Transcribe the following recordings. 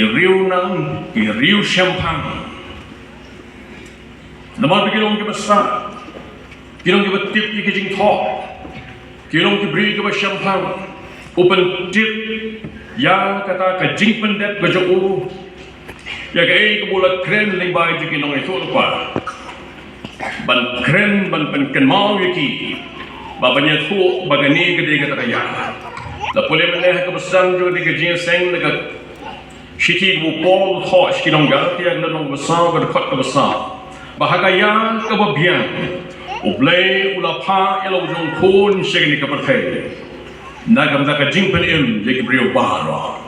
riu nang, riu champagne. Naman kilong ke besar, kilong ke betip ke jing thok, kilong ke beri ke champagne, open tip, ya kata ke jing pendet ke jauh, ya ke bulat keren lembai je kilong itu lupa, ban keren ban pen mau yaki, babanya thok bagani ke dia kata kaya, la boleh meneh ke besar juga di ke jing seng dekat Shiti bu Paul Hosh kilong gal tiang lenong besar ke dekat ke besar. Bahagaya kebabian, ublay ulapa elo jong kun segini kepercayaan. Nagam nak jingpen im jadi beriu bahara.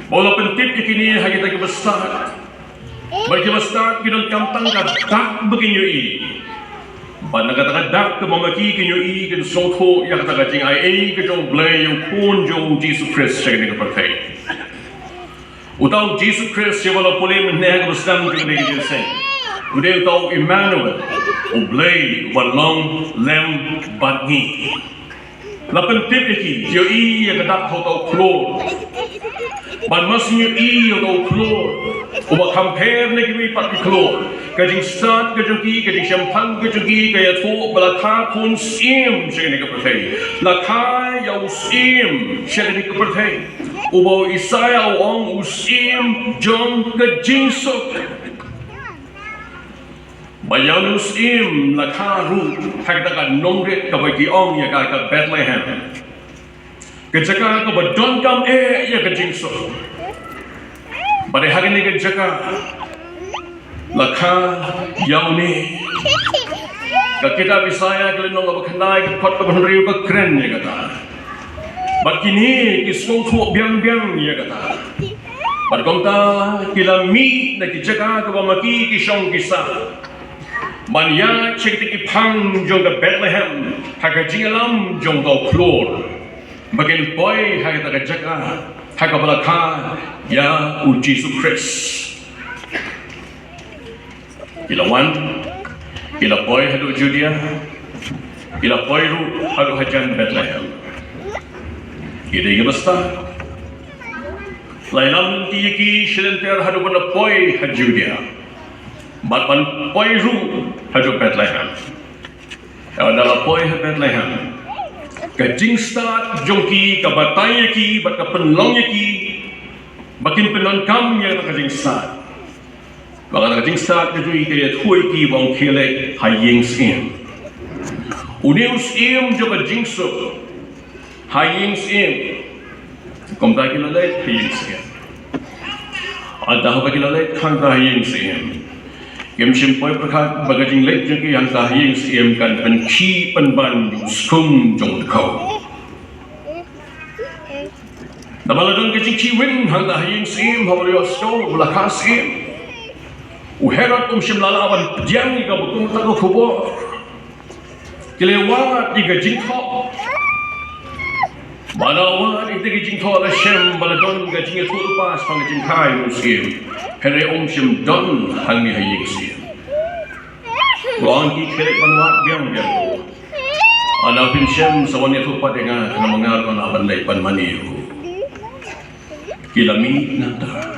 Bola pentip ikini hagi tak besar. Bagi besar kita kampang dak begini i. Pada kata dak ke memaki kinyo i kin sotho yang kata jing ai ke jong blay yang kun jong Jesus Christ segini kepercayaan. Utau Jesus Christ yang wala boleh meneh bersama dengan dia sen. Udah utau Emmanuel, ublay walong lem batni. Lapan tip iki, yo i yang kedak utau klor. Ban masnya i utau klor. Uba compare lagi pat klor. Kajing start kajungi, kajing champagne kajungi, kaya tu belakang pun sim segini kepercayaan. Lakah yang sim segini kepercayaan. Ubaw Isaya ang usim jong kajingsok. Bayan usim nakaru hagdaga nongret kabagi ong ya ka Bethlehem. Kajaka ka badon kam ya kajingsok. Bade hagini kajaka laka yauni. Kakita Isaya kalinong abakhanay kot kabhanriyo ka kren ya kata. Bat kini kisong tuok biang-biang ya kata. Bat kongta kilami na kijaka kabamaki kisong kisa. Manya cek tikipang jong ka Bethlehem haga jingalam jong ka klor. Bagin boy haga taga jaka haga balaka ya u Jesus Christ. Ilawan, ila boy hadu Judea, ila boy ru hadu hajan Bethlehem. Ini besar. Lailam tiyaki silenter hadu benda poi haju dia. Batman poi ru hadu Bethlehem. Adalah poi Bethlehem. Kajing start jongki kabatayaki bat kapenlongyaki. Bakin penonkam yang kajing start. Baka kajing start kajui kaya thui ki bang kile haying sim. Unius im juga jingso. Haying sim, komta kilalet haying sim. Ada apa kilalet kanta haying sim. Kem simpoi perkat bagajing let jengki yang ta haying sim kan penci penban skum jong kau. Nabaladon kecing ciwin hang ta haying sim habolio stol belakas sim. Uherat simlala awan pejang ika betul tak khubor. Kilewat ika jingkok. Balawan itu gijing thola shem baladon gajing itu pas pangajing kai musim. Hele shem don hangi haying sim. Ruang ki kerek banwat biang biang. Ana pin shem sawan itu padenga kena mengar kena bandai pan maniu. Kilami nata.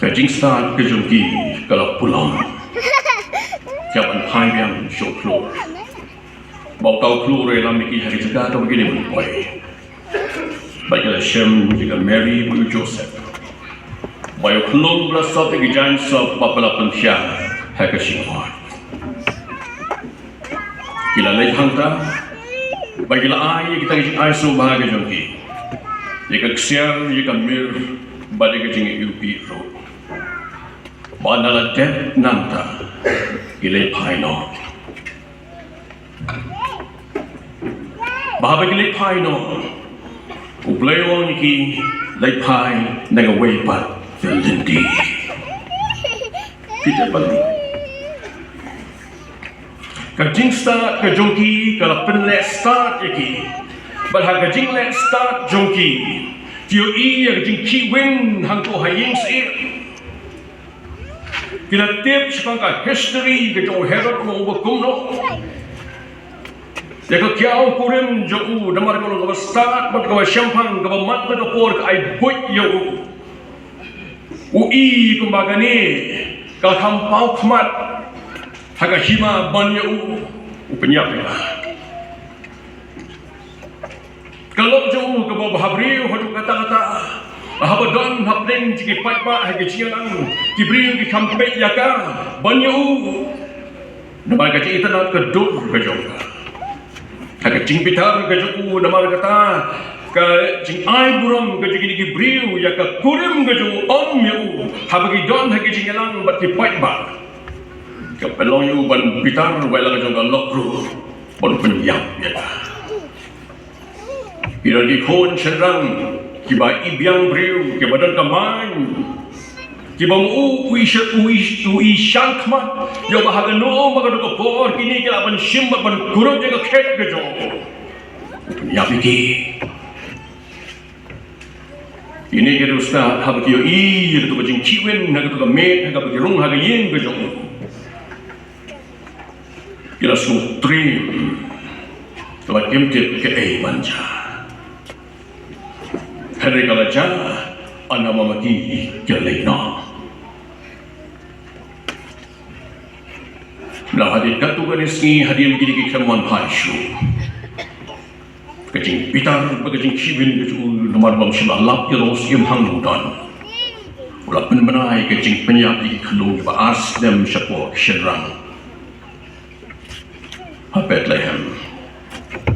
Gajing start kejungki kalau pulang. Siapan pai biang syoklo. Bau kau keluar dalam mikir hari jaga atau begini pun baiklah Shem juga Mary pun Joseph. Bayu keluar belasat lagi jangan sab bapa pensia hak kesimpulan. Kila lagi hangta, baiklah ayah kita kisah ayah bahagia jongki. Jika kesian jika mir badai kecing UP road. Bandala dep nanta kila paino. Bahawa kita lipai no, ublewan iki lipai dengan webat filindi. Kita balik. Kajing start kajongki kalau penlet start iki, balha kajing let start jongki. Tio iya kajing kiwin hangko haying sir. Kita tip sepangka history kajong Herod mau berkumno. Jika kiau kurim jauh damar kalau kau start mat kau champagne kau mat kau por ai buat jauh. Ui kumbagani kau kampau kmat haga hima banyu upenyap ya. Kalau jauh kau bahabriu hadu kata-kata ahabadon hapling jiki patpa haga ciang kibriu ki kampe yaka banyu. Damar kaji internet keduk kejauh. Haga cing pitar kejuku namar kata ke cing ai buram kejuki diki briu ya ke kurim keju om yu habagi don hagi cing elang bat ki pai ba ke pelong yu ban pitar wala keju lokru bon penyap ya ira di kon serang ki ba ibiang briu ke badan kaman ki ba mu ui shankma yo bahaga no maga do por kini ke ban shimba ban kurum je ka khet ke jo ya piki ini ke ustad ha ba ki i to jing chiwen na to me ha ba ki rung ha ga yin ke jo kira su trim to ba kim tip ke ai manja hari kala ja ana mamaki ke leina na hadir katu ganisni hadir gidi keman pashu kecing pitar bagajing kibin kecu nomor bang shima lap yeros im hangdan ulah penbenai kecing penyap di kelung ba asdem syapok syerang Bethlehem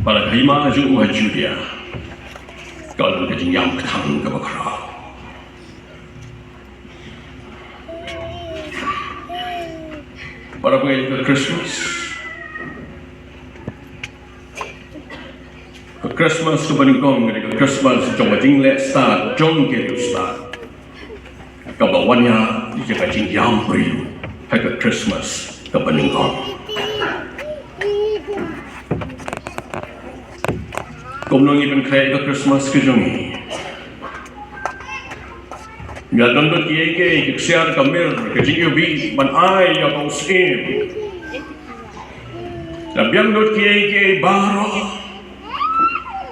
para hima ju Judea kalau kecing yang ketang ke bakra para pengen ke Christmas ke Baningkong ke Christmas jong jing le start jong ke start ke bawanya di jing yang beri ke Christmas ke Baningkong komnong iben kaya ke Christmas ke jongi ya dondot kiye ke siar kamir ke jing bi man ai ya kau sim la biang dot kiye baro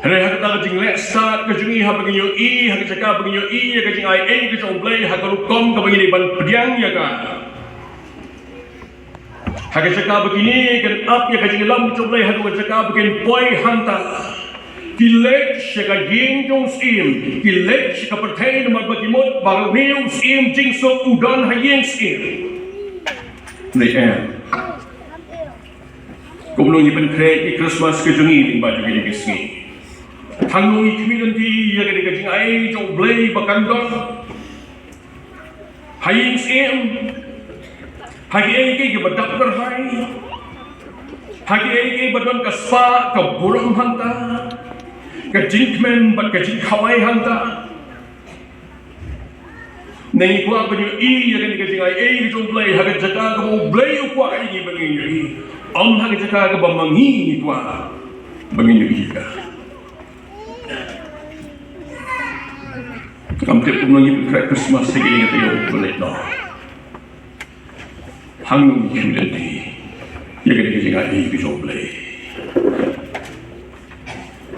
Hei hak tak jing le start ke jungi ha bagi yo i hak cakap bagi yo i ke jing ai ke jong play hak lu kom ke bagi ban pediang ya ka hak cakap begini kan up ya ke jing lam jong play hak cakap begin boy hanta Kilek syaka jing jong sim, kilek syaka pertain nomor bagi mot baru new sim jing so udan hayeng sim. Ni Kumulong ipan krek di Christmas ke jungi ling baju gini kisni. Tangungi community ya gini kajing ai jong blay bakandong. Hayeng sim. Hagi ai ke badak berhai. Hagi ai ke badon kaspa ke burung hanta. Kajingmen bat kajing kawai hanta nei kuat banyu i ya kan kajing ai jong play haga jaka ko play ko ai ni bangin i om haga jaka ko bamangi ko bangin i ka kam tip ko ngi Christmas sige ni tayo boleh no hang community ya kan kajing ai jong play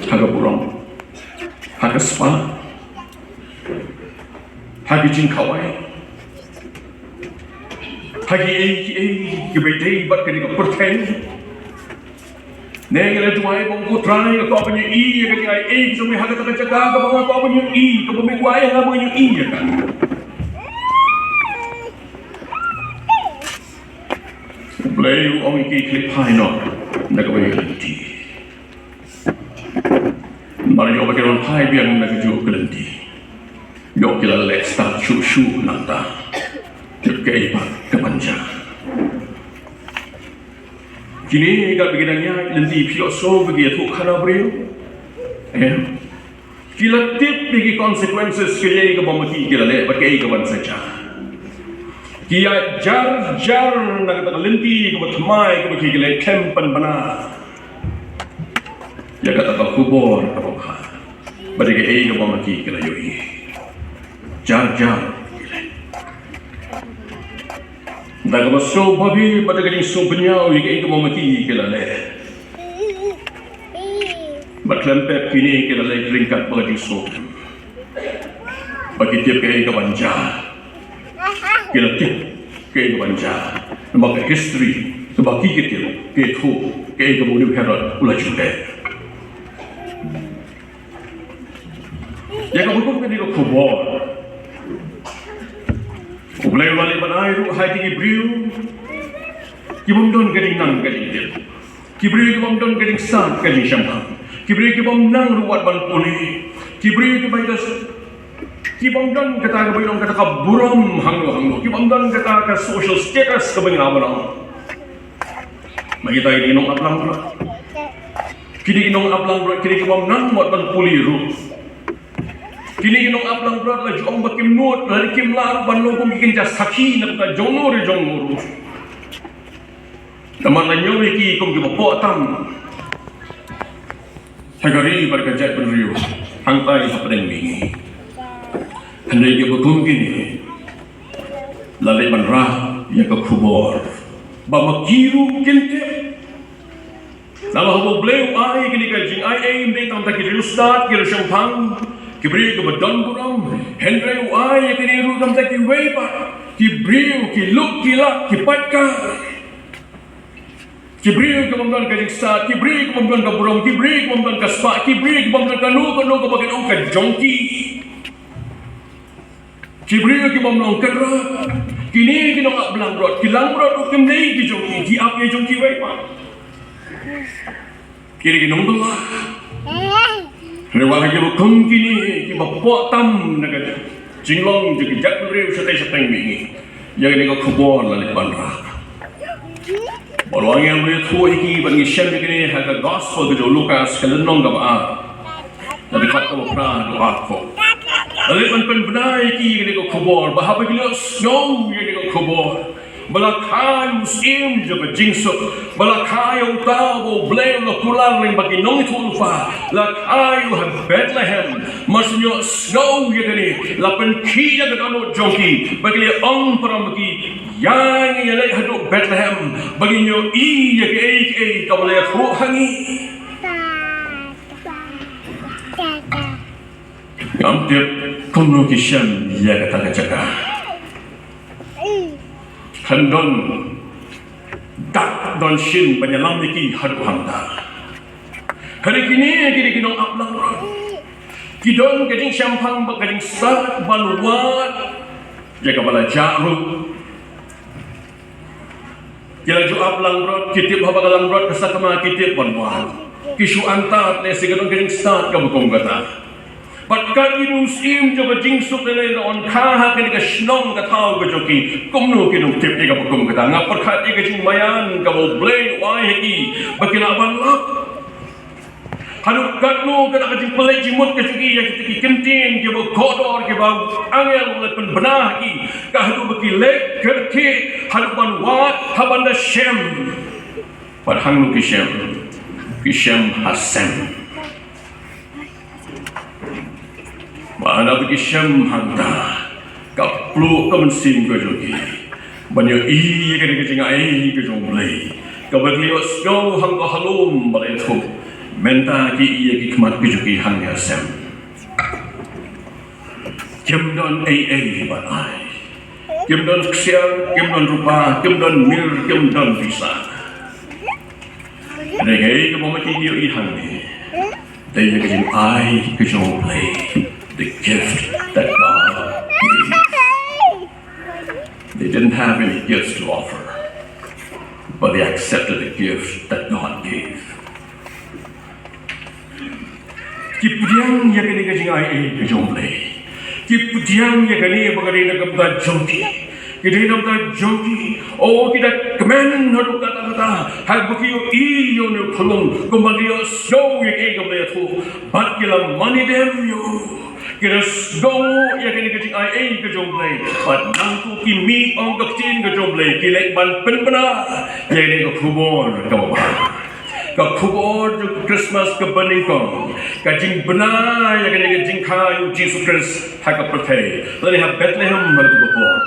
haga burung, haga spa, haga jing kawai, hagi kebedai bat kini keperten, nengen itu ay bang kutrai ke kau punya i, ke ay semua haga tak jaga ke bang kau punya i, ke bumi kuai haga punya i ya kan. Play orang iki klip high no, nak kau punya lenti. Mari yo bagi orang hai biang nak jual kelenti. Yo kila lek start shu nanta. Terkait pak kemanja. Kini kat begininya lenti piloso bagi tu khana beriu. Kila tip bagi consequences kaya ke bomati kila lek bagi ke ban saja. Kia jar nak kata lenti ke batmai ke bagi kila kempan bana. Ya kata kau Khubor Kaba Kordor bagi ke ai ke mamaki kena yoi jar dah kau so babi pada kini so benyau ke ai ke mamaki kena le klempet kini kita lagi ringkat bagi so. Bagi tiap kaya ke banja. Kita tiap kaya ke banja. Maka history sebagi kita kaya tu kaya ke bumi herat ulah juga. Ya kamu pun kini lo khubor. Ublay wali banai ru hai tinggi briu. Kibom don gading nang gading dia. Kibri kibom don gading san gading syampang. Kibri kibom nang ruat ban puli. Kibri kibom das. Kibom don kata kibom kata kaburam hanglo. Kibom don kata ka social status kabang abalang. Bagi tayo inong aplang bro. Kini inong aplang bro. Kini kibom nang ruat ban puli ru. Kini inong aplang bro. Lagi om bakim nuot. Lagi kim lar ban logong ikin jas sakhi na ka jongor ru. Naman na nyo iki kung gimapuatan. Hagari berkajat berriu, hangtai hapadeng mingi. Handai gibutum gini, lalai manrah ya ke khubor. Bamakiru kinte. Nama habo bleu ai gini kajing ai aim dei tam taki rilustat kira syampang. Kibri ke badan buram, hendreu ai gini ru tam taki weipa. Kibriu ki luk ki lak ki patka. Kibri kemampuan kajik saat, kibri kemampuan kaburong, kibri kemampuan kaspa, kibri kemampuan kanu kebagian orang kajongki. Kibri kemampuan kerat, kini kita nak belang berat, kilang berat ukem dei di jongki, ki apa jongki waipa. Kiri kita belah. Lewat lagi bukan kini kita bawa tam negara, jinglong jadi jakberi setai mingi, yang ini kau khubor lalik bandar. Orang yang beritahu ini bagi Shem begini harga gospel ke Lukas kelenong ke baat. Tapi kata berpernah doa ko. Lalu benar ini ke khubor bahawa begini snow ini ke khubor. Balakai musim juga jingsuk. Balakai utau boleh lo pulang lagi bagi Nongthymmai Lakai Bethlehem. Maksudnya snow ini lapan kia ke kanu jongki bagi orang perang bagi yang lagi haduk Bethlehem baginyo iya ke kau boleh tu hangi. Ambil kono kisah ya kata jaga. Handon dak don shin penyelam niki haduk hamda. Hari kini kinong aplang rot. Kidon kajing syampang kajing sak baluat jaga bala jaru. Kila ju aplang rot kitip habagalang rot kasakama kitip banwan. Kisu antat le sigadon kajing sak kabukong kata. Patkat inusim coba jingsuk lele on kaha kini ka shnong ka tau ka joki kumno kinong tip ika bukum kata nga patkat ika jing mayan ka mo blay wai heki bakilaban lak hanuk katno ka jing pelay jimut ka joki ya kita kentin ke bo kodor ke ba angel ulat pen benah ki ka hadu baki lek kerke hanuk ban wat habanda shem padhang ki shem hasem. Mana bagi Syam hanta kaplu kemensing ke jogi banyak iya ke kecing ai ke jomblay kabagi osgo hang halum balai tu menta ki iya ki kemat ke jogi hang Syam kemdon ai balai kemdon ksiar kemdon rupa kemdon mir kemdon bisa negai ke momaki iyo ihang ni dai ke kecing ai ke jomblay. The gift that God gave. They didn't have any gifts to offer, but they accepted the gift that God gave. Kipudiang ya kani kajing ai kajomble. Kipudiang ya kani bagari na kabda jongki. Kita nampak jongki. Oh kita kemen haru kata-kata. Hal bukiyo iyo ne kulung kembali show ya kaya kabda tu. Bat kila money dem yo. Kita go ya kini kecing ai ke jomblay, pat nangku kimi ong kecing ke jomblay, kilek ban penbena, ya ini ke khubor kaba, ke khubor Christmas ke beningkong, kecing benar ya kini kecing kayu Jesus Christ hak percaya, lalu hak Bethlehem malu khubor,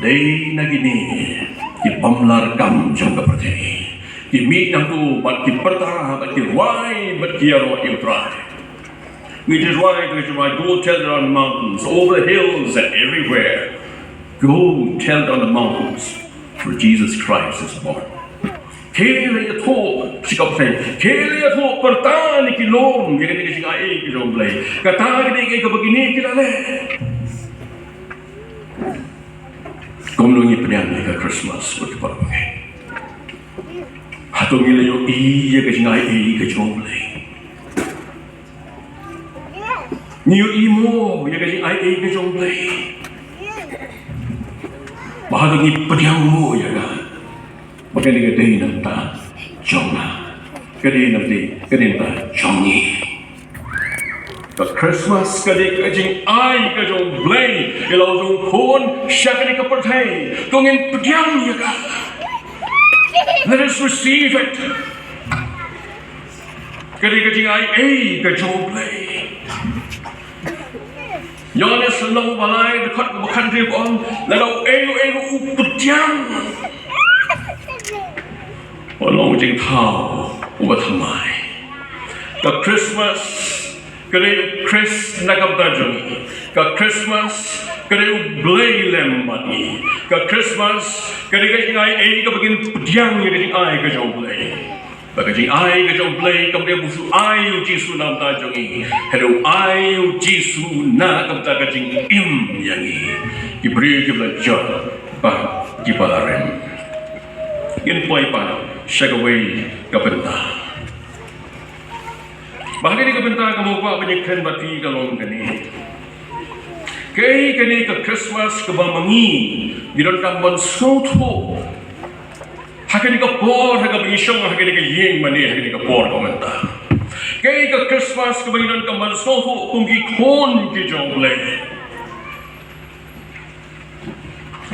day nagini, ki pamlar kam jom ke percaya, Ki meet nang tu bat ki pertah bat ki why bat ki aro you try. Which is why go tell it on the mountains, over the hills and everywhere. Go tell it on the mountains, for Jesus Christ is born. Kele ya tho sikap thai, kele ya tho pertah ni kilom, ye ni singa e ki jom play. Kata ni ke begini kita le. Komlongi penyang ni ke Christmas berkepada. Hatong ila yo iya ke singa e ke jom play. Niyo imo ye ke singa e ke jom play. Bahagia ni penyang mo ya kan. Maka dia kata nak tak jomlah, kata nak tak jomi. Ke Christmas kali kajing ai ke jom blay, ilau jom pun siapa ni kepercay, tungin pediam ya kan. Let us receive it. Kali kajing ai ke jom blay. Yones long balai dekat bukan dia on, lalu pediam. Walau jeng tahu ubat hamai. Ke Christmas kere Chris nakam tajung. Ke Christmas kere blay lembani. Ke Christmas kere kajing ai ke begin pediang ye kajing ai ke jauh blay. Kajing ai ke jauh blay kemudian busu ai Jisu nam tajung ini. Hello ai Jisu nakam tajung im yang ini. Diberi belajar bah dibalarem. Yang poin pada syagawai kapenta. Bahagia ni kapenta kamu buat penyekhan bati kalong kini. Kini ke Christmas ke bamangi di dalam kamban soto. Hakini ke por hakini berisong hakini ke yeng mani hakini ke por komenta. Kini ke Christmas ke dalam kamban soto kumki kon ke jongle.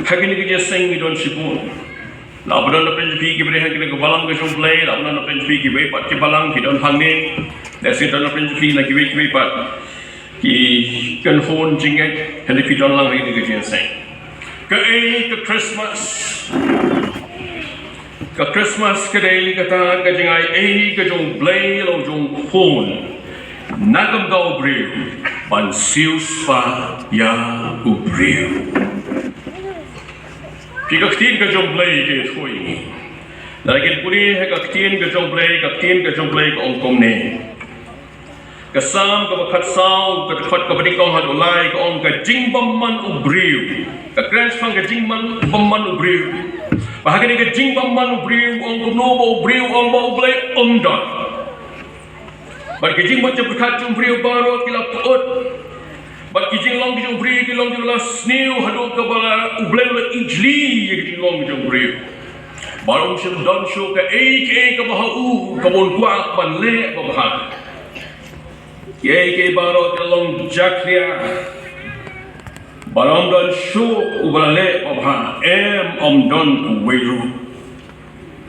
Hakini ke dia sing di dalam sibun. Laburan na penjpi ki bere hakini ke balang ke jongle, laburan na penjpi ki be pat ki balang ki dalam hangin. Dasi dalam penjpi na ki be pat ki kan hon jinget hendak ki dalam hakini ke dia sing. Ke Christmas. Ke Christmas ke day kata ke jingai ke jong blay lo jong hon. Nagam daw brew ban sius pa ya ubrew. Kikaktin ke jong blay ke thui. Lagi puli kaktin ke jong blay ke ongkom ne. Kasam ke bakat saw ke dekat ke bedikong hat ulai ke ong ke jingbam man ubrew. Ke grants pang ke jingbam man ubrew. Bahagia ni ke jingbam man ubrew ong kumno ubrew ong ba ublay omdon. Bat ke jingbam je berkat ubrew baro kilap tuut. Bat kijing long kijong bri kilong kila snew hadu ke bala ublay la ijli ye kijing long kijong bri. Barong sim don show ke ke bahu ke bon kuak ban le ke bahag. Ke baro kilong jakria. Barong don show ubala le ke bahag om don weru.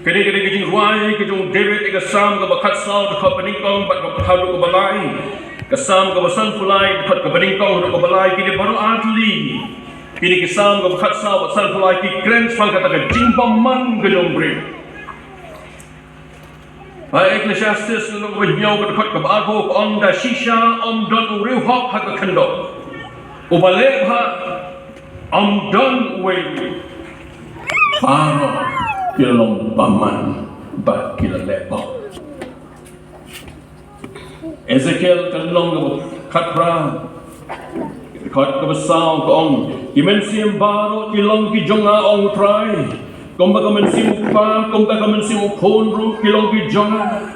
Kede kijing ruai kijong David ke sam ke bakat saw ke peningkong bat ke hadu ke balai. Kesam ke basan fulai dekat ke beningkong untuk ke balai kini baru adli. Kini kesam ke bakat sah basan fulai ki kren fang kata ke jingbam man ke jombri. Hai Ecclesiastes lalu ke banyau ke dekat ke bago ke om da Shisha om don uriu hok hak ke kendok. Ubalek ha om don uwe. Paro kilong paman bak kila lepok. Ezekiel kalong ke katra kat ke besau ke ong dimensi baru kilong ki jonga ong try komba ke mensi upa komba ke mensi ukonru kilong ki jonga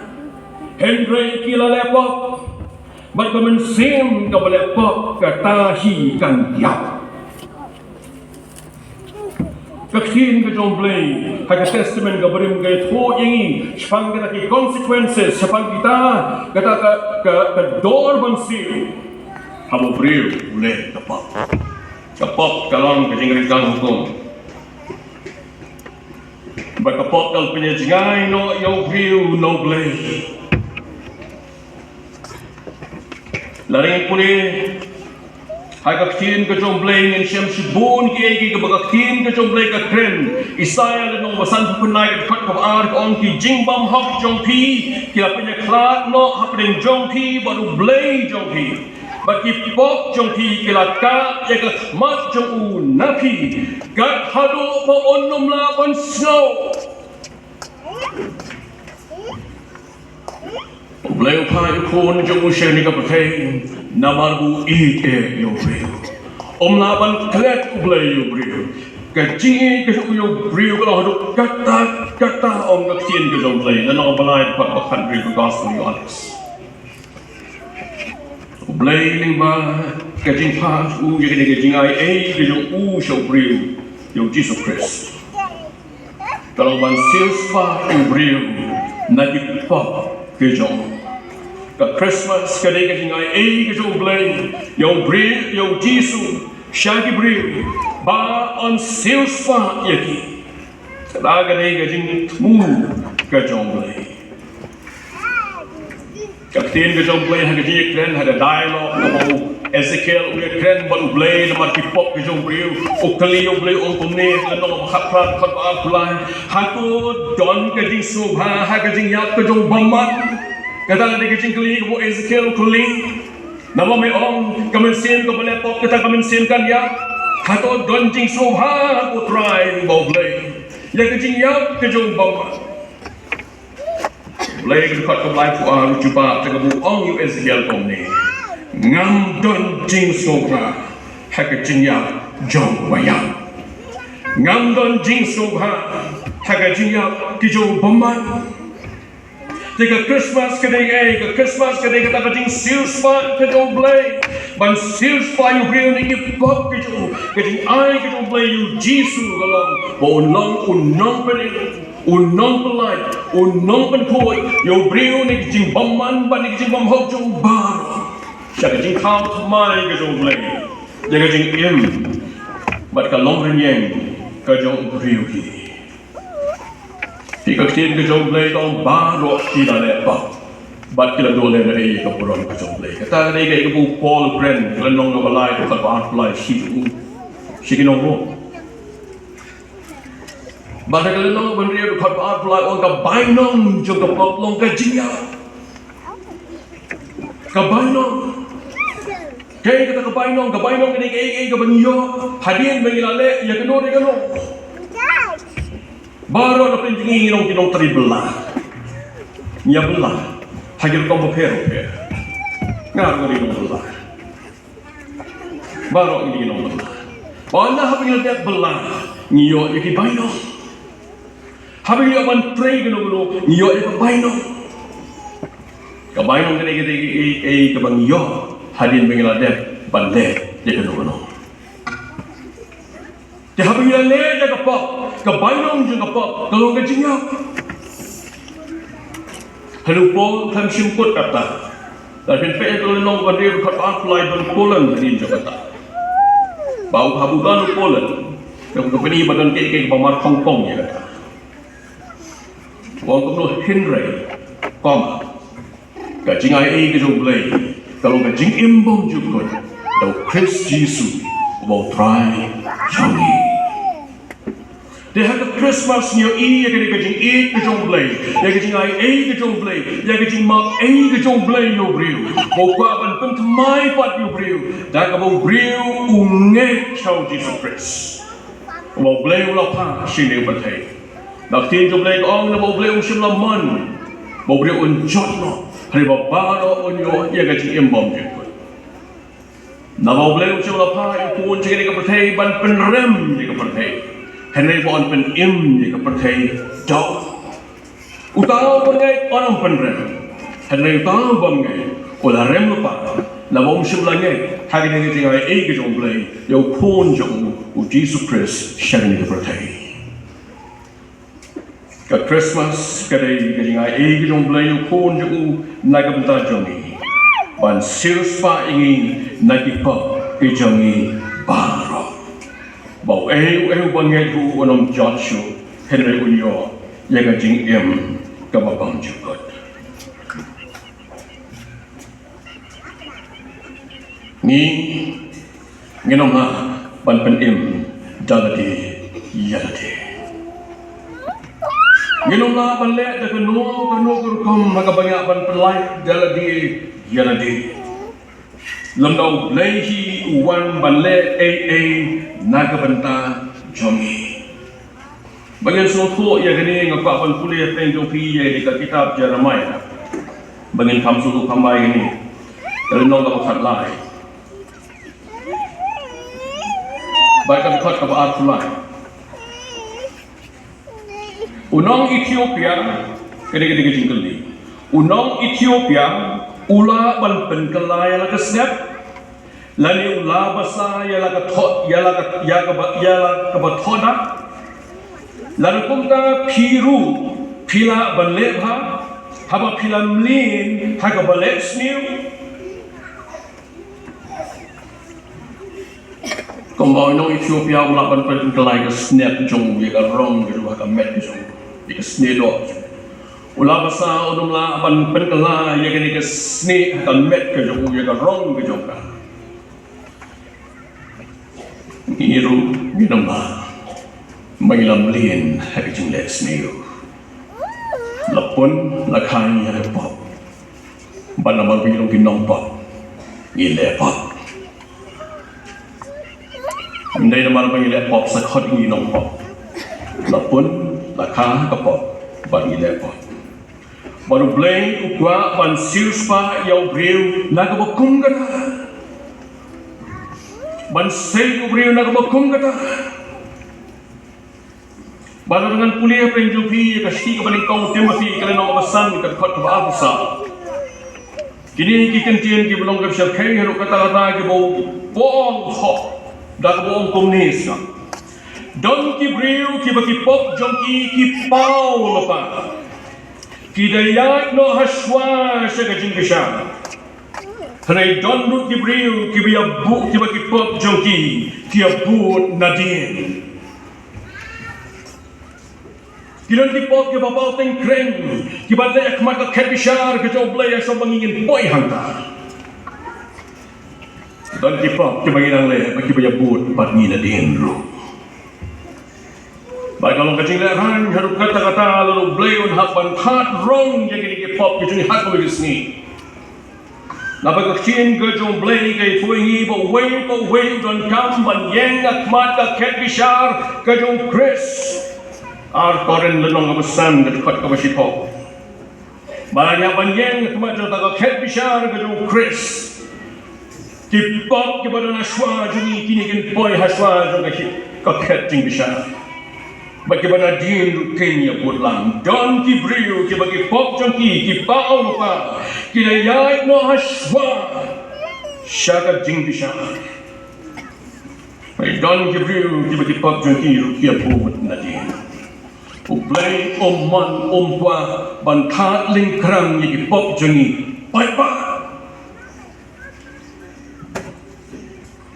Henry kila lepok bat ke mensim ke lepok ke tahi kan tiap Kaksin ke jomblay, hak testament ke berim ke tho ini, sepang kita ki consequences, sepang kita kata ke door bansi, hamu beriu boleh kapok dalam kejengerikan hukum. Berkapok dalam penyajian no yo beriu no blay. Laring pulih hai ka tin ka jong blay ngin shem shibun ki egi ka baga tin ka jong blay ka kren isaya le nong basan punai ka khat ka ar ka ong ki jingbam hok jong pi ki la penya klat no hapding jong pi baru blay jong pi bagi pok jong pi ki la ka ya ka mat jong u na pi gat hado pa onnom la on snow Bleu pai kon jong sheni ka patay namarbu eat yo breu la ban klet bleu yo breu ka jingi ka yo breu ka hadu kata om ka tien ka jong bleu na no balai pa pa country ka gospel yo alex bleu ning ba ka jing pa u ye ka jing ai ka jong u show breu yo Jesus Christ kalau ban sales pa yo breu na di pa ka jong ka Christmas ka day ka jingay ka jong blay yung bril yung Jesus shagi bril ba on sales fa yaki kada ka day ka jing mu ka jong blay kapten ka jong blay haga jing kren haga dialogue na mo Ezekiel uya kren ba blay na matipok ka jong bril o kali yung blay o kumne na no makaprat pat pa kulay hako don ka jing subha haga jing yak ka jong bamat kata ada kecing keli kebu Ezekiel keli nama me ong kemensin ke belepok kita kemensin kan ya kato donjing soha ku try bau blay ya kecing ya kejong bau blay ke dekat ke blay ku cuba tegebu ong yu Ezekiel kom ni ngam donjing soha ha kecing ya jong bayang ngam donjing soha ha kecing ya kejong bamat Jika Christmas kadang ke Christmas kadang kita kajing silspa kajong blay ban silspa yu brio ni ipop kajing ai kajong blay yu Jesus galang ba unong pening unong pelai unong penkuat yu brio ni kajing baman ban ni kajing bamhok jong bar siya kajing kau thamai kajong blay dia kajing im bat kalong renyeng kajong brio ki Jika kita kejong blay tong baru kita lepak, bat kita dole dari kepuron kejong blay. Kata ni kaya kepu Paul Brand, kelenong ngabalai tu kat bahan pelai sikinong mo. Bat kelenong bendria tu kat bahan pelai orang kabainong juga poplong kajinya, kabainong. Kaya kata kabainong ni kaya kabangyo, hadian mengilale ya keno. Baru ada pentingin kinong terbelah, nya belah, hagil kau berperu ngari kinong belah, baru ini kinong belah, mana hagil dia belah, nyo iki baino, hagil dia menteri kinong nyo iki baino, kabaino kene kabang nyo, hadin bengila dia bande dia kinong. Dia hagil dia le kapok. Kabainong juga pop kalau gajinya halupo tham simput kata tapi pe kalau nong bandir kat apply dan Poland din Jakarta bau habugan Poland yang company badan ke pamar Hong Kong ya kata wong kuno Henry koma gajing ai ke jong blay kalau gajing imbong juga dau Chris Jesus mau try jangi Dia ada Christmas niyo ya kajing ke jong blay, ya kajing ai ke jong blay, ya kajing mak ke jong blay yo brio. Mau kuaban pentemai pat yo brio, dah kau brio unge chau Jesus Christ. Mau blay ulah pa sini bertai. Nak tin jong blay ong na mau blay usim laman, mau brio unjot no, hari babaro unyo ya kajing imbom jepun. Na mau blay usim lapa ikun cakap ke bertai ban penrem ke bertai. Henry pun pen im di kepercayaan jauh. Utau pengai orang penrem. Henry utau pengai olah rem lupa. Lalu sebelahnya hari ini tinggal ke jong blay. Yang pun jong Jesus Christ sharing kepercayaan. Ke Christmas kadai tinggal ke jong blay yang pun jong naga bentar jongi. Ban silspa ingin nagipa ke jongi baru. Bau bangai ku onom Joshua Henry unyo yang jing kababang juga. Ni nginom na ban penim daladi yaladi nginom na ban le da kanu kurukum magabanyak ban pelai daladi yaladi lamdau lehi uwan ban le nagabanta jomi bagian suatu ya gini ngakak ban kuliah penjopi ya di kitab Jeremiah bagian kamsu kambai ini kalau nong tak usah lai baik kami kot kaba artulai unong Ethiopia kene jingkeli unong Ethiopia ula ban penkelai la kesnep lani ula basa ya la kathot ya la kabathoda lalu kumta piru pila banlebha haba pila mlin haga balep sniu kembali no Ethiopia ulah ban kelai ke snap jong ya ka rong ke haga met jong ya ke snedo ulah basa udumlah ban kelai ya ke sne haga met ke jong ya ka rong ke jong ka iru minamba Mailam lin haging let's new. Lapon lakai ya pop. Bana mabilong pinong pop. Gile pop. Hindi naman pangile pop sa kot nginong pop. Lapon laka ka pop. Ban gile pop. Baru bleng ukwa ban silspa yaw briw nagabakum kata. Ban say briw nagabakum kata. Baru dengan kuliah penjupi kasih kepada kau Timothy kerana nama pesan dekat kot kebal besar. Kini kita tian kita belum kerja kaya hendak kata-kata kita bau bohong hok dah bohong komunis. Don kibriu kita bagi pop jongki kipau lepas. Kita yak no haswa segajing kesam. Hendak don duk kibriu kita bagi pop jongki kita but nadin. Kilan kipot ke babaw teng kreng, kibat le akmat ka kebishar ke job le so bangingin boy hangta. Dan kipot ke banginang le bagi baya but pat ni na din ro. Baik kalau kacing le han haru kata-kata lalu bleon hapan hat wrong jadi kipot ke juni hat ko sini. Napa kacing ke job ble ke tuingi bo wei don kam ban yeng akmat ka kebishar ke job Chris. Ar koren lenong kebesan dekat kebasipok. Banyak banyak kemajuan tak ket bishar gedung Chris. Kipok kepada naswa juni kini kan boy haswa juga ket ting bishar. Bagaimana din rukenya pulang. Don kibriu kibagi pok jongki kipau lupa. Kina yai no haswa. Syakat jing bishar. Don kibriu kibagi pok jongki rukia buat nadin. Ublay omman ompwa bantat lingkrang yiki pop jengi paipa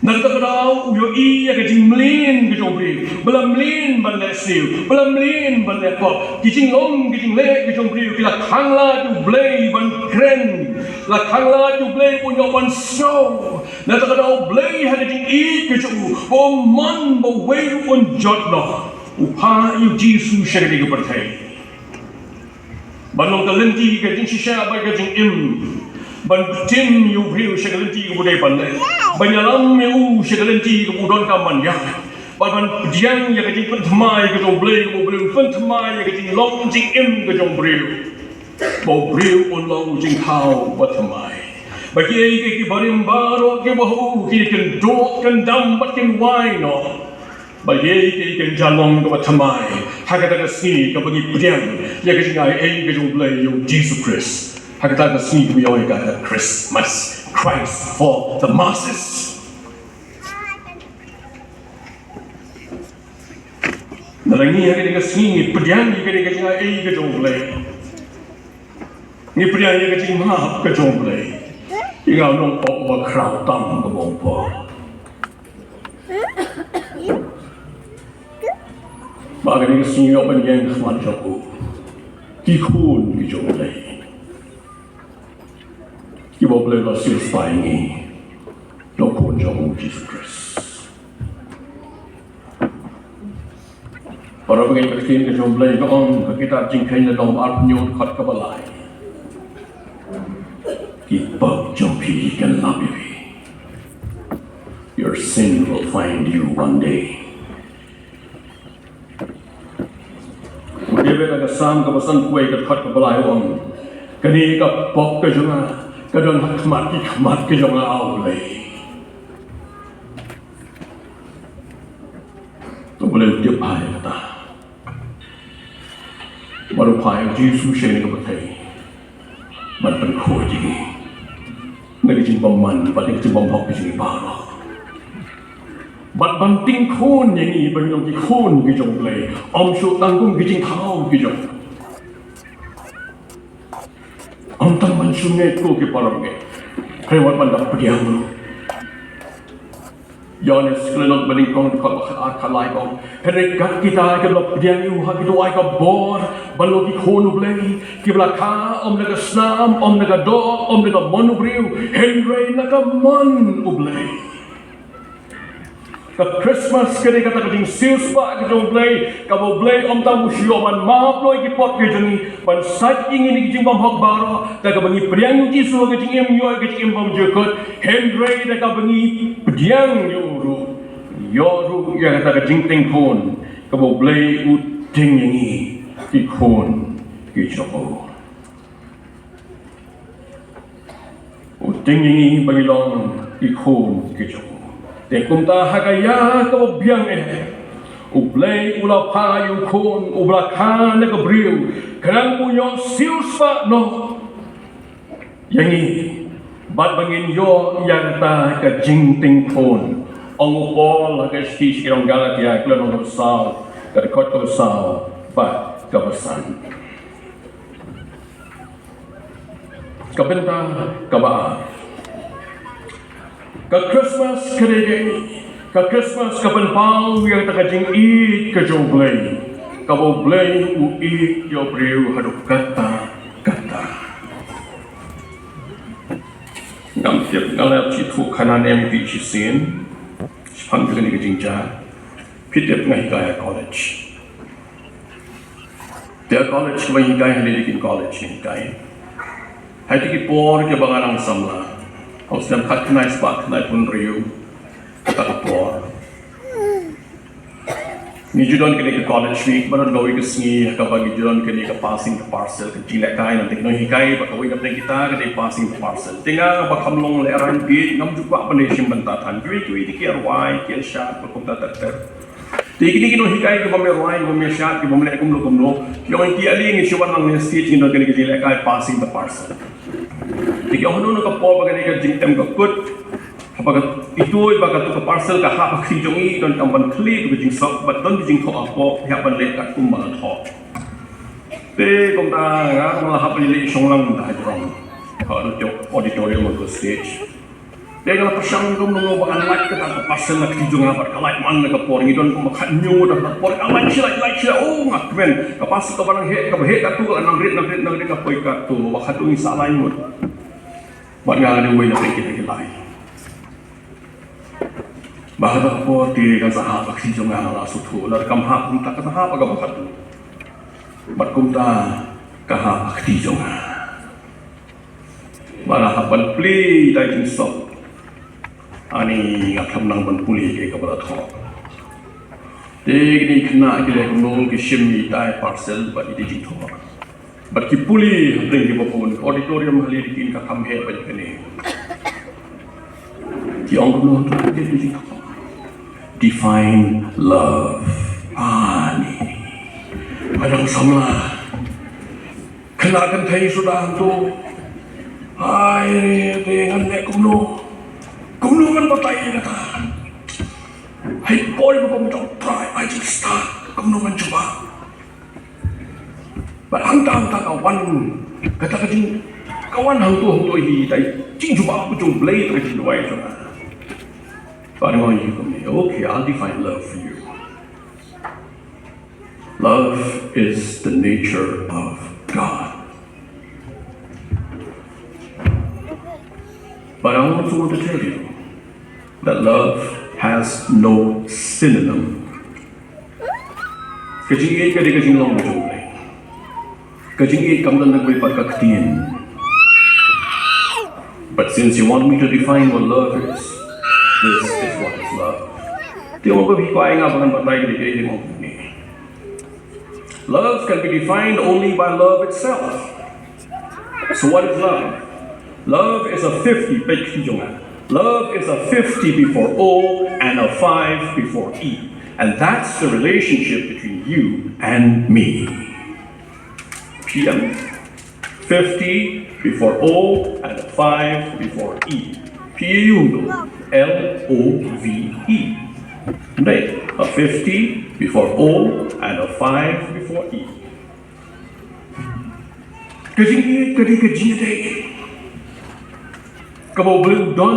nagtakadaw uyo iya kajing mlin kajong briw belam mlin ban le siw belam mlin ban le pop kijing long kijing le kajong briw kila kangla tu blay ban kren la kangla tu blay punyo ban show nagtakadaw blay hadajing i kajong omman baweru on jodno upah yu Jisu syaridi ke pertai. Banong kalenti ke jing Shisha baik ke jing im. Ban tim yu briu syakalenti ke budai pandai. Banyalam yu syakalenti ke budon kaman ya. Ban pediang ya ke jing pentemai ke jong blay ke briu pentemai ya ke jing long jing im ke jong briu. Bau briu on long jing hau batemai. Bagi ai ke barim baro ke bahu ki ken dot ken dam bat ken wino. Bagi ikan jalong ke batamai, hakata ke sini ke bagi pediang, ya ke jingai ke jong blay yu Jesus Christ, hakata ke sini ke biawai ke Christmas, Christ for the masses. Nalangi hakata ke sini pediang ke jingai ke jong blay, ni pediang ke jing mahap ke jong blay, ingau nong pok wa krau tam ke bongpo. Maka ni kesunyi apa yang kemat jago, kikun kijong lay, kibawa boleh lasil spy ni, lokon jago Jesus Christ. Para bagi kertin ke jomblay doon kita jingkain na dom arpnyot kat kabalay. Kipag jompi kan labi. Your sin will find you one day. Udebe na kasam kabasan kuay kat kabalay om. Kani ka pok ka jonga kadon khamat ki jonga aulay. Tu boleh dia pai kata. Baru pai Yesus sini ke betai. Man pen kho ji. Ngai jin bamman ba ding jin bam hok ji ba ro. Bat banting khon yang ni ban yong ki khon ki jong play. Om shu tang kum ki jing thau ki jong. Om tang man shu ngai ko ki param ngai. Kai wat man dak pediang lu. Yones kelelot beningkong dekat kalai kong. Kenegat kita kelelot diang yuha gitu ay kabor. Balo ki khonu blay. Kiblaka om naga snam, om naga do, om naga monubriu. Henry naga mon ublay. Ka Christmas kene kata kajing silspa kajong blay. Kabo blay om tamu shioman mahaploy ki pot kajing. Ban sat ingin kajing bam hok baro. Daga bangi priang yu jisu kajing em yoy kajing em bam jekot. Henry daga bangi priang yoru. Yoru ya kata kajing tengkon. Kabo blay u ting yangi ki kon ki chopo. U ting yangi bangilong ki kon ki chopo. Tengkum ta hakaya ka biang ublay ula payu kon ubla kan ka briu kerang punyo silspa no yangi bat bangin yo yang ta ka jingting kon ong upol ka stish irong galatia klan no sal ka kot ko sal ba ka basan ka benta ka ba ka Christmas kadege ka Christmas ka panpal yang takajing eat ka joblay ka boblay u eat yo briu haduk kata ngam tiap ngalap chi thu khanan em pi chi sin phang ka ni ka jingja pitep ngai ka college dia college mai kai hali kin college ni kai hai ti por ke bangarang samla Kau sedang kat kenai sebab kenai pun riu tak apa. Ni judan kini ke college week, baru gawi ke sini, kau bagi judan kini ke passing ke parcel ke jilek kai nanti kena hikai, bak gawi kapten kita ke passing ke parcel. Tengah bak kamlong leran bit, ngam juga pandai simbentatan. Kui dikir wai, kir syak, berkum tak ter. Tiki kino hikai ke bamir wai, bamir syak, ke bamir kumlo. Yang tiada ni siapa nang stage judan kini ke jilek kai passing ke parcel. Jika orang nak kapal bagai ni jingtem kakut, apakah itu bagai tu parcel kah apa kinjongi dan tamban klip ke jingsok, badan jingkau apa yang balik kat kumbal thok. Te komta ngah malah apa ni songlang dah jorong. Kalau tu auditorium atau stage. Dia kalau pasang tu menunggu bagan light ke tak parcel nak kinjong apa, kalau light mana kapal ni dan makan nyu dah kapal, light sila, oh ngak men, kapal tu barang het kat tu, nang rit kapal kat tu, bakat tu ni salah imut. Buat ngah ada way nak kita lain. Bahawa apa ti kan sahab aksi jomga ala sutu, lar kam hak pun tak kata hak agak bakat tu. Bat kumta kahak aksi jomga. Malah hapan pli dai insop. Ani ngakam nang ban puli ke kepada thok. Dek ni kena kile kunung ke shimmi dai parcel bat di thok. Bagi puli bring di bawah auditorium hali dikin kakam he banyak ni. Di anggun tu dia define love. Ni. Padang samla. Kenakan thai sudah tu. Hai dengan nek kumno. Kumno kan batai kata. Hai boy bapa try I just start. Kumno kan cuba. Hang kawan kata kajing kawan hang tu hi tai jing cuba aku jung blade kajing dua itu na. Barang you come okay, I'll define love for you. Love is the nature of God. But I also want to tell you that love has no synonym. Kajing it kadi kajing long jong lay. Kajing it kam dan nagway pagkaktiin. But since you want me to define what love is, this is what is love. Di mo ba bikuay nga bagan batay kadi kadi mo ni. Love can be defined only by love itself. So what is love? Love is a 50, love is a 50 before O and a 5 before E. And that's the relationship between you and me. PM, 50 before O and a 5 before E. P-U-L-O-V-E. Right? A 50 before O and a 5 before E. Kajing kajing day. Kabaw blue don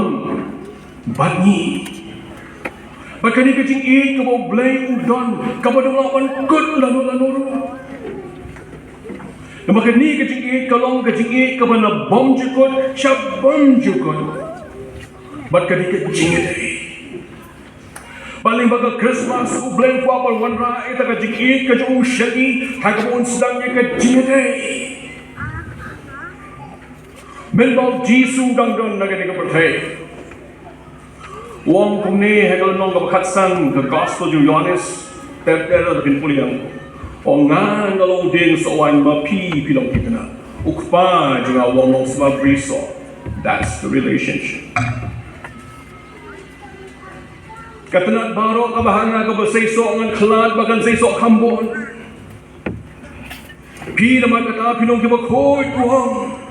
bani. Bakani kajing kabaw blue don kabaw dong good lano. Namakani kajing kalong kajing kabaw na bom jukot siya bom jukot. Bakani kajing day. Paling baga Christmas blue kuapal wanra ita kajing kajing usyagi hagabon sedangnya kajing day. Melbaw Jisu dangdang nagani ka pertay. Wong kung ni hegal nong kabakatsan ka gospel ju Yohanes tertera dakin puliang. O nga ngalaw din sa owan mapi pilong kita na. Ukpa ju nga wong nong smabriso. That's the relationship. Katanat baro kabahanga ka basayso ang klad bagan sayso kambon. Pi naman kata pinong kibakoy tuwang.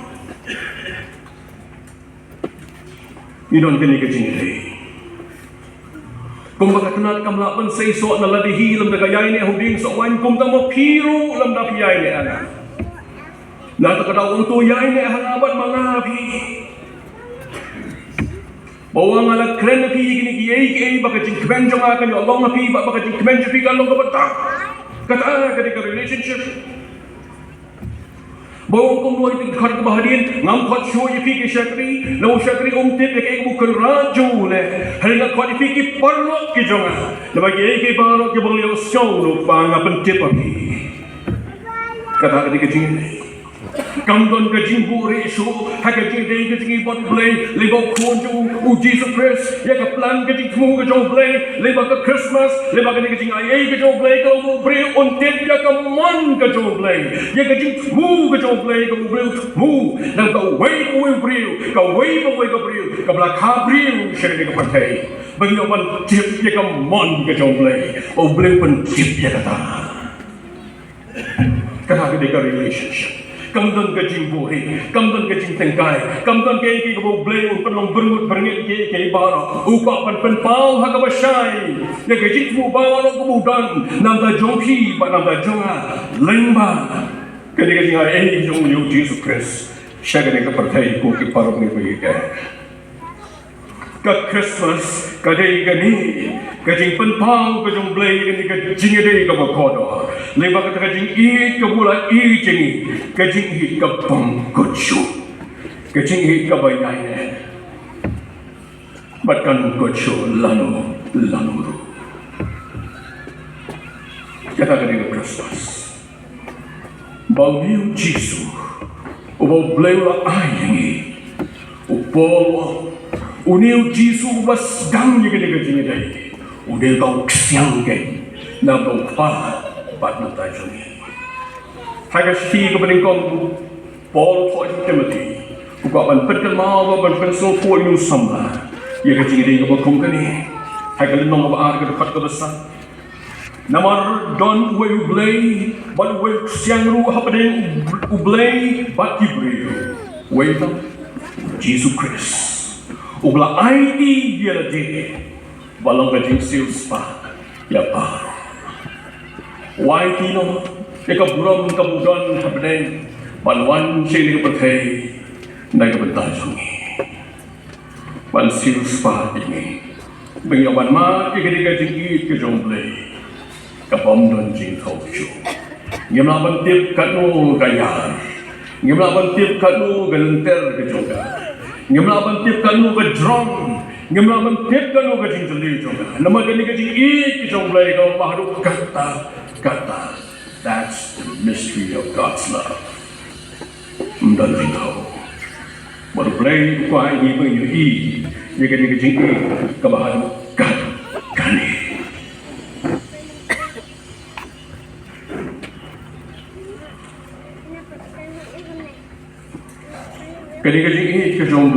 Idon kini kajing day. Kung bakatanat kamlapan sa iso na ladihi lam na gayay ni ahuding sa uwan, kung tamo piro lam na piyay ni ana. Natakadaw ang tuyay ni ahangaban mga api. Bawang alag kren na piyi kinigiyay baka jing kmenjo nga kanyo along api baka jing kmenjo pi kalong kabatak. Kata kadi ka relationship. Bawang kung nuhay tingkat kabaharin, ngam kot show ipiki syakri, na syakri umtit na kaya bukal radyo le, halina kot ipiki parlok ki jonga, na bagi ike barok ki bang liyaw syaw no pangapan tipaki. Kata kadi kajing Kamdon kajing buri isu, hakajing day kajing ibon blay, libaw kunjung u Jesus Christ, yaka plan kajing tumu kajong blay, libaw ka Christmas, libaw ka kajing ayay kajong blay, ka umu bri untit yaka man kajong blay, yaka kajing tumu kajong blay, ka umu bri tumu, nang ka way uwi bri, ka way ka bri, ka blaka bri, siya ka patay, bagi awan tip yaka man kajong blay, o bri pun tip yaka ta. Kata ka relationship. Kamdan kajing buhi, kamdan kajing tengkai, kamdan kaya kaya kabaw blay, panong berungut berngit kaya kaya bara, ukapan penpal hakabasyay, ya kajing tumu bawa ng kumudan, namda jongki, ba namda jonga, lengba, kaya kajing ay yung yung Jesus Christ, siya kaya kapartay ko kiparok ni Pagigay. Ka Christmas, kaday gani, kajing penpal, kajong blay, kajing aday Kaba Kordor, leba kata kajing ihit kabula ihit kajing ihit kabang kutsyo, kajing ihit kabayay batkan kutsyo lano ru. Kata kajing Christmas, bau niu Jisu, ubau blay la ayi, upol uniu Jisu bas dang ni kajing aday, udel kau ksiang kay, na bau pa. But not that for me. Hagashi kepada kau, Paul taught Timothy, who got one put the marvel, but pencil for you summer. You get it about company. Hagalin ng mga arga kat kabasa. Namar don way ublay, but way siyangru happening ublay, but kibriyo. Wait up, Jesus Christ. Ubla ID dia di, balang kajing sales pa, ya pa. Why tino? Ika buram kabudan hapden, balwan sili kapatay, na kapatay sungi. Ban sirus pa ini, bangyawan ma ikadiga jingit ke jomblay, kapam don jing kaucu. Ngimlaban tip kanu kayar, ngimlaban tip kanu galenter ke joga, ngimlaban tip kanu ke drum. Ngimlaban tip kanu ke jing jeli joga. Nama kani ke jing ke jomblay kau baharu kata. Kata, that's the mystery of God's love. Mdaling ko. Maruplay ko ay ibang yung Yagan kabahan kani. Kani kajong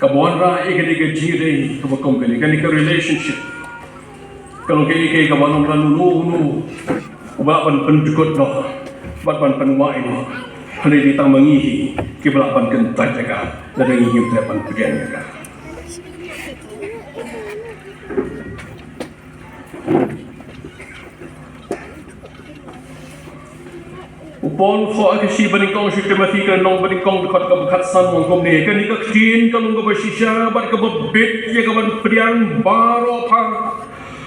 kabuan ra kani jire kabakom kani relationship. Kalau kay kabanong ranulu ubapan pendukot no, ubapan penwai no, hari ditang mengihi kibalapan kentai jaga dan mengihi tepan pegang jaga. Upon for kasi banikong si Timothy ka nong banikong dekat kabukat san mong kumne kani ka ktin kalung ka Shisha bat ka bit ya ka ban priang baro pa.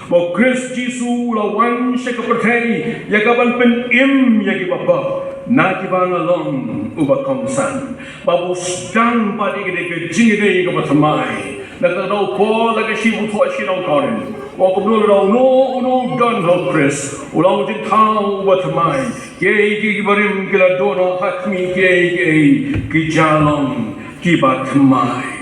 Bo Chris Jisu lawan siya kapertay, yagaban pen yagi bapa, nakiban along ubakomsan, babusdang padi gede jingide kapatamay, nagtataw po lagi siya buto siya ng karin, wakablo raw no dan ho Chris, ulaw din tao ubatamay, kaya gibarim kila dono hakmi kaya kijalong kibatamay.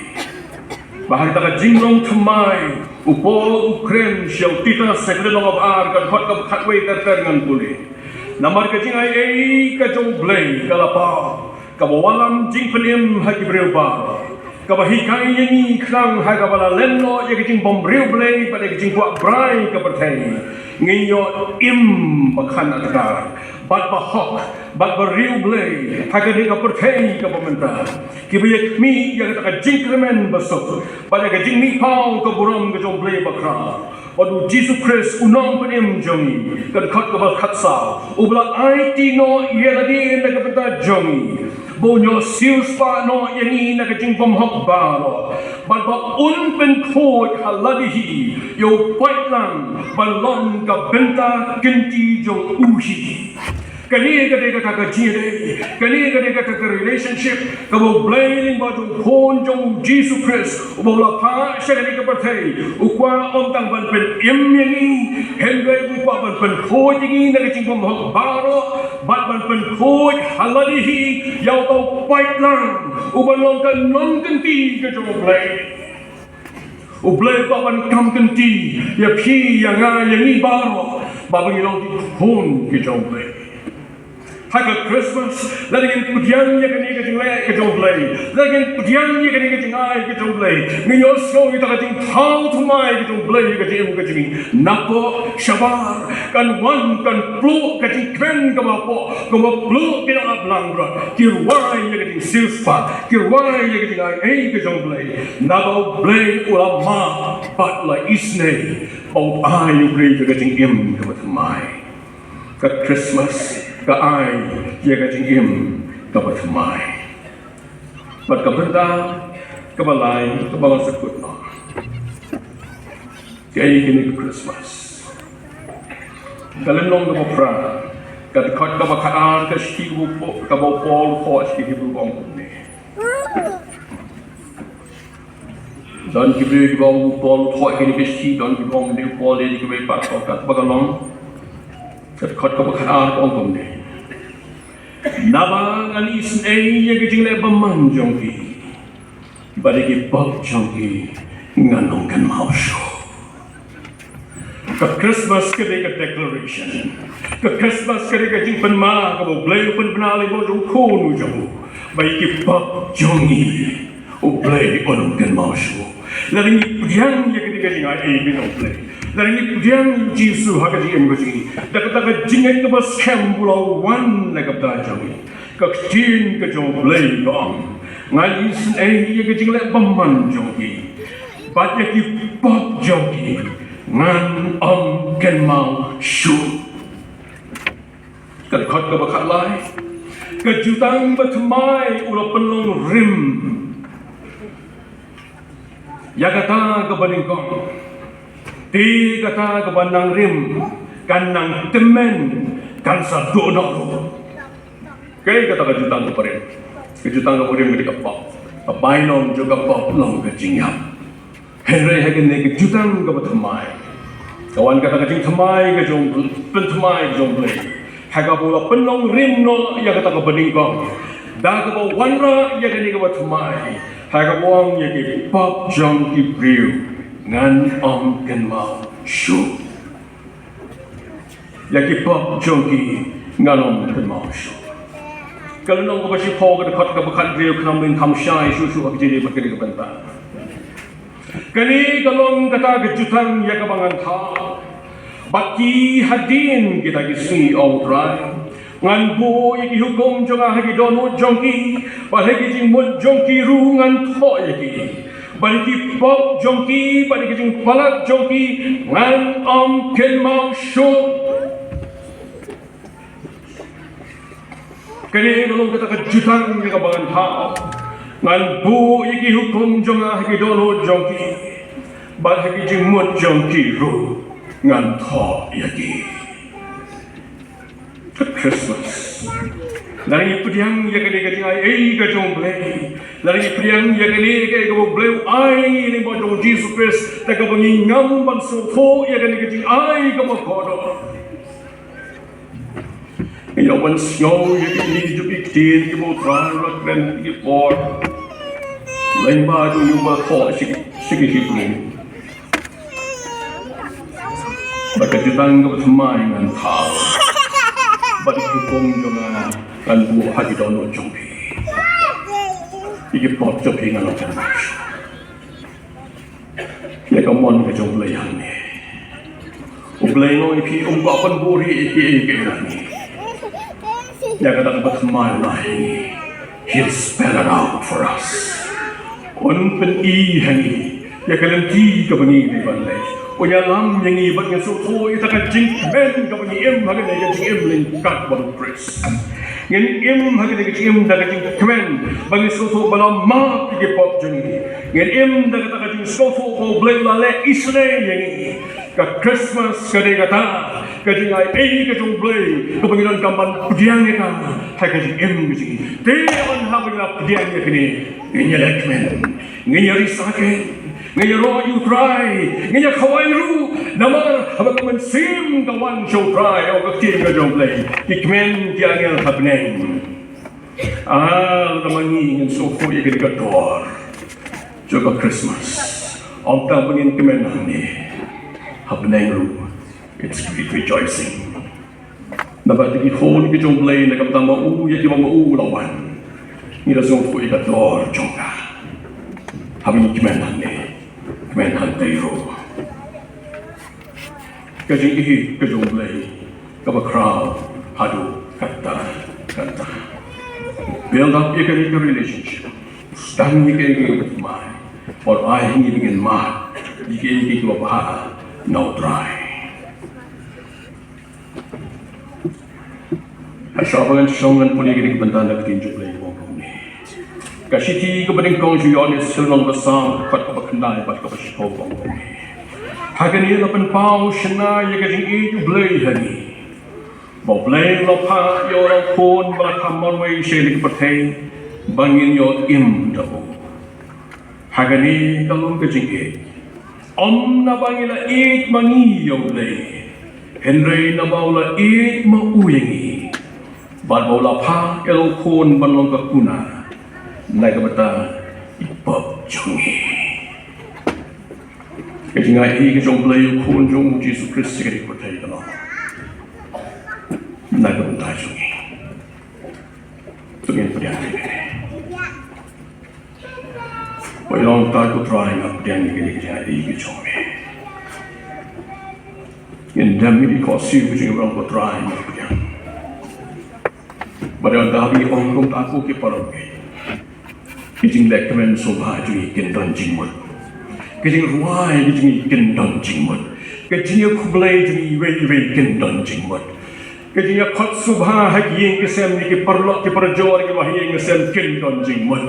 Bahar taka jinglong thamai upo ukren siau tita sekredong of ar kan hot ka khatway ka ngan puli namar ka jingai ka jong blay kalapa ka bawalam jing penim hagi breu ba ka bahikai yani krang haga bala lenno ye jing bom breu blay pada jing kwa brai ka perthai nginyo bakhan atar bat bahok bat breu blay haga ni ka perthai ka pementa kibayek mi yang ka jingkremen basok pada ka jing mi pau ka buram ka jong blay bakra Wadu Jesus Christ unong penim jongi kan khat ka ba khat sa ubla IT no ye lagi na ka peta jongi bonyo sius pa no yani na ka jing pom hok ba no bat ba un pen khoi haladihi yo pait lang balon ka benta kinti jong uhi kani ka jire kani ka relationship ka bo blaming ba jong khon jong Jesus Christ ubla pa siya ka perthai ukwa om tang ban pen yani henry ukwa ban pen khoi jingi na ka jing pom hok baro bat ban pen khoi haladihi yaw to pait lang ubalong ka non kinti ka jong blay ublay pa ban kam kinti ya phi ya nga yani baro babangilong ki khon ki jong blay Haga Christmas, laging pudian ya kani ka jingai ka jonglay, laging pudian ya kani ka jingai ka jonglay. Ngayon so ita ka jing tao tumay ka jonglay ka jing ka jing nako shabar kan wan kan plu ka jing kren ka mapo ka plu kina ablang bro. Kirwai ya ka jing silfa, kirwai ya ka jingai ka jonglay. Nabo blay ulama pat la isne, au ay blay ka jing ka matamay. Ka Christmas ka ay ya ka jing ka batamay bat ka benda ka balay ka balang sakut no kaya kini Christmas dalam ka pra ka kot ka bakaan ka shibu ka bo pol ko shibu bong ni dan kibe bong pol ko kini bishi dan bong ni pol ni kibe pat ka bagalong kot ka bakaan ong ni Nabang anis ya gijing le bamanjong ki badigi bok jongki nganong kan mausho ka Christmas ka declaration ka Christmas ka gijing penma ka bo blay pen penali bo jong konu jong badigi bok jongi o blay onong kan mausho laring yang ya gijing ai binong blay Laring pudiang Jisu haga jing emgoji. Dapat jingay ka bas kembula wan nagabda jami. Kaktin ka jong blay gong. Ngai isin ay ya jing le baman jongi. Bat ya ki pop jongi. Ngan om ken mau shu. Kakot ka bakalay. Kajutang batamay ula penlong rim. Yagata ka balingkong. Ti kata kebanang rim kanang temen kan sa dono kay kata kejutan keparim di kapok apainom juga pop long kejinyap henry hagen ne kejutan kebatamai kawan kata kacing thamai ke jong pen thamai jong blei haga bola penong rim no ya kata ka bening kong da ka bo wanra ya kani ka thamai haga wong ya ki pop jong ki priu ngan ken mau shu ya ki pop jong ki ngan ken mau shu kalau nong ko ba si po ka ka bakhan priu khnam ling kham shai shu shu ak jini bakri ka banta kani kalong kata kejutan ya kabangan tha baki hadin kita kisi outrai ngan bo iki hukum jonga hagi donut jongki balagi jing mut jongki ru ngan tho yaki baliki pop jongki balagi jing palak jongki ngan ken mau shu kani kalong kata kejutan ya kabangan tha ngan bu iki hukum jonga hagi dono jongki bal hagi jing mut jongki ru ngan tho yaki Christmas lari pediang ya kani kati ai ka jong blei lari pediang ya kani ka go bleu ai ni bo jong Jesus Christ ta ka bangi ngam ban so tho ya kani kati ai ka mo kodo ya wan snow ya kani ju big tin ki mo try rock ben ki por lain ba ju yu ba tho sigi blei baka jutang ka thamai ngan thao balik hukum jonga kan bu hagi dono jongpi iki pop jopi ngan kan ya ka mon ka jong blei han ni blei no ipi ba pan buri iki ni ya ka tak thamai lai he'll spell it out for us on pen I hani ya ka len ti ka bangi ni ban lai punya lam yang ni bagi suatu itu kan jing ben kau punya hagi ni jing ling kat baru Chris ngin hagi ni jing dah jing kemen bagi suatu balam ma pergi pop jing ngin dah kata jing suatu kau boleh lale isne yang ni kat Christmas kade kata kajing ai ke jong boleh kau panggil gambar pediang ni kan hagi jing jing dewan hagi la pediang ni ngin ya kemen ngin ya risake ngaya ro you try ngaya khawai ru namar abak men sim ka wan show try o ka tim ka jong play ikmen ti angel habneng namani ngin so fo ye ka dor joga Christmas om ta bangin kemen ni habneng ru it's great rejoicing nabat ki phone ki jong play na ka tama ye ki ma lawan ni ra so fo ye ka dor jonga habni kemen ni men hantai ro kajing ihi kajong blei kaba crowd hadu kata build up your relationship stand with my or I begin my begin to bah no try asaban songan puli gini bentana ketinju blei wong ni kasiti kepading kong juyon selong besar pat kebakenai pat kebasipong hagani lapan pau shena ya kajing itu blei hani bo blei lopa yo orang pun balakamon wei shelik pertei bangin yo im dabo hagani kalung kajing om na bangila it mangi yo blei henry na baula it mauyengi bal bola pa elo pun balong kakuna naik kata ipop jongi kejingai i kejong blei kun jong Jesus Christ sekali kotai kalau naik kata jongi tungin pediang ni bayang tak ko try ngap pediang ni kejingai i kejong me indam ni kosi kejingai orang ko try ngap pediang bayang tak bi ong kum tak ko ki parang kijing lek kemen sobha jui ken don jingmut kijing ruai kijing ken don jingmut kijing khublai jui wei ken don jingmut kijing khot subha hagi kesem ni ki parlok ki parjor ki wahi ngesem ken don jingmut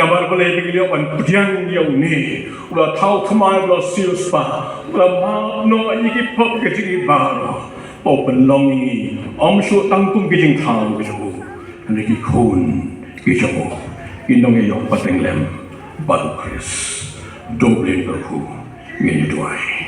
namar boleh bigilio wan pediang yo ni ula thau thmai ula sil spa ula ma no ni ki pop kijing baro open longi om shu tangkum kijing thang ju ni ki khun ki jo Indong yang pateng lem baru Chris, doble berhu, ngene doai.